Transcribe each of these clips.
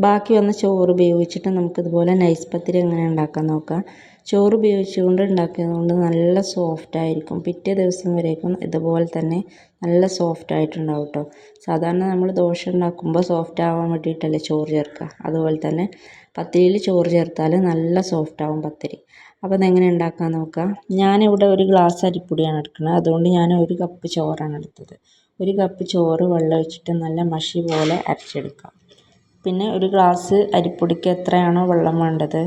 ബാക്കി വന്ന ചോറ് ഉപയോഗിച്ചിട്ട് നമുക്കിതുപോലെ നൈസ് പത്തിരി എങ്ങനെ ഉണ്ടാക്കാൻ നോക്കാം. ചോറ് ഉപയോഗിച്ചുകൊണ്ട് ഉണ്ടാക്കിയതുകൊണ്ട് നല്ല സോഫ്റ്റായിരിക്കും. പിറ്റേ ദിവസം വരേക്കും ഇതുപോലെ തന്നെ നല്ല സോഫ്റ്റായിട്ടുണ്ടാവും കേട്ടോ. സാധാരണ നമ്മൾ ദോശ ഉണ്ടാക്കുമ്പോൾ സോഫ്റ്റ് ആവാൻ വേണ്ടിയിട്ടല്ലേ ചോറ് ചേർക്കുക. അതുപോലെ തന്നെ പത്തിരിയിൽ ചോറ് ചേർത്താൽ നല്ല സോഫ്റ്റാവും പത്തിരി. അപ്പോൾ അതെങ്ങനെ ഉണ്ടാക്കാൻ നോക്കാം. ഞാനിവിടെ ഒരു ഗ്ലാസ് അരിപ്പൊടിയാണ് എടുക്കുന്നത്. അതുകൊണ്ട് ഞാൻ 1 കപ്പ് ചോറാണ് എടുത്തത്. 1 കപ്പ് ചോറ് വെള്ളം ഒഴിച്ചിട്ട് നല്ല മഷി പോലെ അരച്ചെടുക്കാം. പിന്നെ 1 ഗ്ലാസ് അരിപ്പൊടിക്ക് എത്രയാണോ വെള്ളം വേണ്ടത്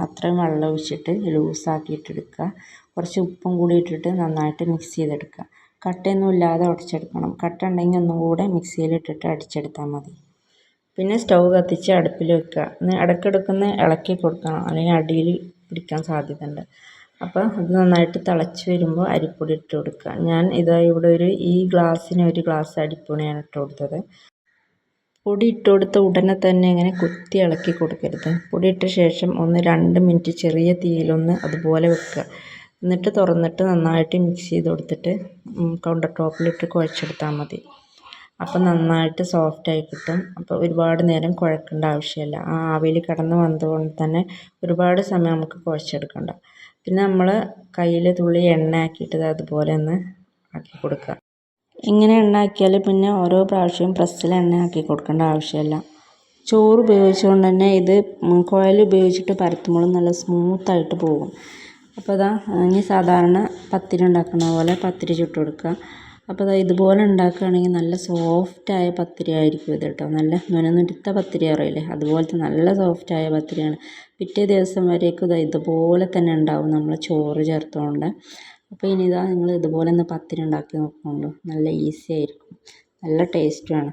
അത്രയും വെള്ളം ഒഴിച്ചിട്ട് ലൂസാക്കിയിട്ടെടുക്കുക. കുറച്ച് ഉപ്പും കൂടി ഇട്ടിട്ട് നന്നായിട്ട് മിക്സ് ചെയ്തെടുക്കുക. കട്ടയൊന്നും ഇല്ലാതെ ഉടച്ചെടുക്കണം. കട്ട ഉണ്ടെങ്കിൽ ഒന്നും കൂടെ മിക്സിയിലിട്ടിട്ട് അടിച്ചെടുത്താൽ മതി. പിന്നെ സ്റ്റൗ കത്തിച്ച് അടുപ്പിൽ വെക്കുക. ഇടയ്ക്കിടയ്ക്കൊന്ന് ഇളക്കി കൊടുക്കണം, അല്ലെങ്കിൽ അടിയിൽ പിടിക്കാൻ സാധ്യതയുണ്ട്. അപ്പോൾ അത് നന്നായിട്ട് തിളച്ച് വരുമ്പോൾ അരിപ്പൊടി ഇട്ട് കൊടുക്കുക. ഞാൻ ഇവിടെ ഈ ഗ്ലാസ്സിന് 1 ഗ്ലാസ് അരിപ്പൊടിയാണ് ഇട്ട് കൊടുത്തത്. പൊടി ഇട്ട് കൊടുത്ത ഉടനെ തന്നെ ഇങ്ങനെ കുത്തി ഇളക്കി കൊടുക്കരുത്. പൊടി ഇട്ട ശേഷം 1-2 മിനിറ്റ് ചെറിയ തീയിലൊന്ന് അതുപോലെ വെക്കുക. എന്നിട്ട് തുറന്നിട്ട് നന്നായിട്ട് മിക്സ് ചെയ്ത് കൊടുത്തിട്ട് കൗണ്ടർ ടോപ്പിലിട്ട് കുഴച്ചെടുത്താൽ മതി. അപ്പം നന്നായിട്ട് സോഫ്റ്റായി കിട്ടും. അപ്പോൾ ഒരുപാട് നേരം കുഴക്കേണ്ട ആവശ്യമില്ല. ആ ആവിയിൽ കിടന്ന് വന്നതുകൊണ്ട് തന്നെ ഒരുപാട് സമയം നമുക്ക് കുഴച്ചെടുക്കണ്ട. പിന്നെ നമ്മൾ കയ്യിൽ തുള്ളി എണ്ണ ആക്കിയിട്ട് അതുപോലെ ഒന്ന് ആക്കി കൊടുക്കുക. ഇങ്ങനെ എണ്ണ ആക്കിയാൽ പിന്നെ ഓരോ പ്രാവശ്യവും പ്രസ്സിൽ എണ്ണ ആക്കി കൊടുക്കേണ്ട ആവശ്യമില്ല. ചോറ് ഉപയോഗിച്ചുകൊണ്ട് തന്നെ ഇത് കുഴൽ ഉപയോഗിച്ചിട്ട് പരത്തുമ്പോഴും നല്ല സ്മൂത്തായിട്ട് പോകും. അപ്പോൾ ഇനി സാധാരണ പത്തിരി ഉണ്ടാക്കുന്ന പോലെ പത്തിരി ചുട്ട് കൊടുക്കുക. അപ്പോൾ ഇതുപോലെ ഉണ്ടാക്കുകയാണെങ്കിൽ നല്ല സോഫ്റ്റായ പത്തിരി ആയിരിക്കും ഇത് കേട്ടോ. നല്ല നുരനുരുത്ത പത്തിരി അറിയില്ലേ, അതുപോലത്തെ നല്ല സോഫ്റ്റായ പത്തിരിയാണ്. പിറ്റേ ദിവസം വരേക്കും ഇതുപോലെ തന്നെ ഉണ്ടാവും നമ്മൾ ചോറ് ചേർത്തുകൊണ്ട്. അപ്പോൾ ഇനി നിങ്ങൾ ഇതുപോലെ ഒന്ന് പത്തിരി ഉണ്ടാക്കി നോക്കുന്നുള്ളൂ. നല്ല ഈസി ആയിരിക്കും, നല്ല ടേസ്റ്റുമാണ്.